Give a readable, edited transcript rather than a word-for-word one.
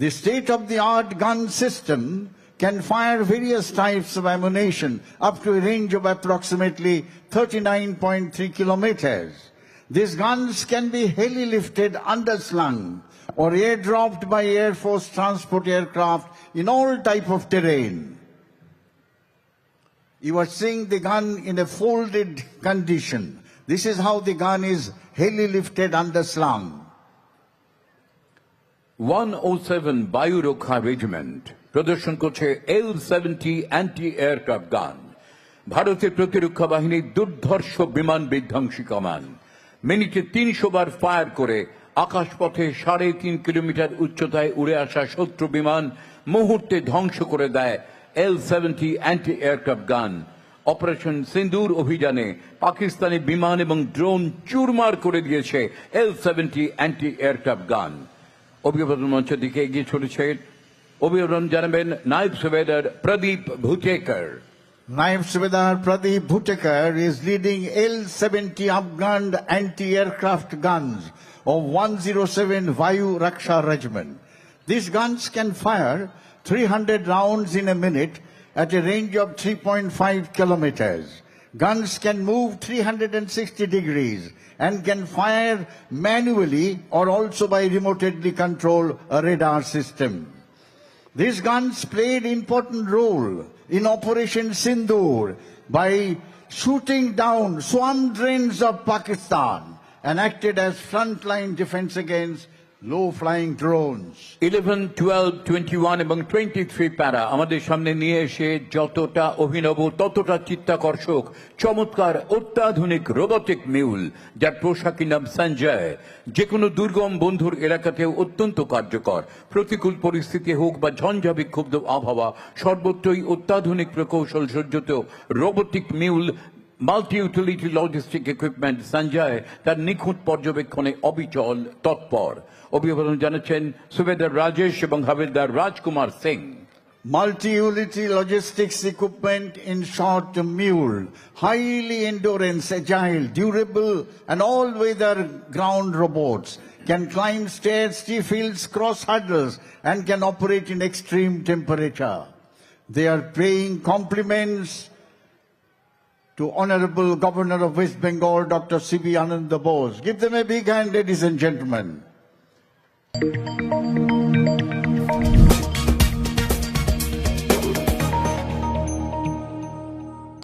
The state-of-the-art gun system can fire various types of ammunition up to a range of approximately 39.3 kilometers. These guns can be heli-lifted, underslung, or airdropped by Air Force transport aircraft in all type of terrain. You are seeing the gun in a folded condition. This is how the gun is heli-lifted, underslung. 107 বায়ু রক্ষা regiment প্রদর্শন করছে L-70 anti aircraft গান। ভারতের প্রতিরক্ষা বাহিনীর দুর্ধর্ষ বিমান বিধ্বংসী কামান মিনিটে 300 বার ফায়ার করে আকাশপথে 3.5 কিলোমিটার উচ্চতায় উড়ে আসা শত্রু বিমান মুহূর্তে ধ্বংস করে দেয় L-70 অ্যান্টি এয়ারক্রাফট গান। অপারেশন সিন্দুর অভিযানে পাকিস্তানি বিমান এবং ড্রোন চুরমার করে দিয়েছে L-70 অ্যান্টি এয়ারক্রাফট গান। অভিবাদন মঞ্চের দিকে এগিয়ে চলেছে অভিবাদন জানাবেন নায়েব সুবেদার প্রদীপ ভুটেকর। Naib Subedar Pradeep Bhutekar is leading L-70 upgunned anti-aircraft guns of 107 Vayu Raksha Regiment. These guns can fire 300 rounds in a minute at a range of 3.5 kilometers. Guns can move 360 degrees and can fire manually or also by remotely control a radar system. These guns played important role in Operation Sindoor by shooting down squadrons of Pakistan and acted as frontline defense against low-flying drones. 11, 12, 21 এবং 23 প্যারা আমাদের সামনে নিয়ে এসে যতটা অভিনব ততটা চিত্তাকর্ষক চমৎকার অত্যাধুনিক রোবোটিক মিউল যার পোশাকি নাম সঞ্জয় যে কোনো দুর্গম বন্ধুর এলাকাতেও অত্যন্ত কার্যকর। প্রতিকূল পরিস্থিতি হোক বা ঝঞ্ঝা বিক্ষুব্ধ আবহাওয়া সর্বত্রই অত্যাধুনিক প্রকৌশল সজ্জিত robotic mule multi utility logistic equipment Sanjay তার নিখুঁত পর্যবেক্ষণে অবিচল তৎপর। অভিবাদন জানাচ্ছেন সুবেদার রাজেশ এবং হাবিলদার রাজকুমার Singh. Multi-utility logistics equipment, in short, mule, highly endurance, agile, durable, and all-weather ground robots, can climb stairs, steep hills, cross hurdles, and can operate in extreme temperature. They are paying compliments to Honorable Governor of West Bengal, Dr. C.B. Ananda Bose. Give them a big hand, ladies and gentlemen.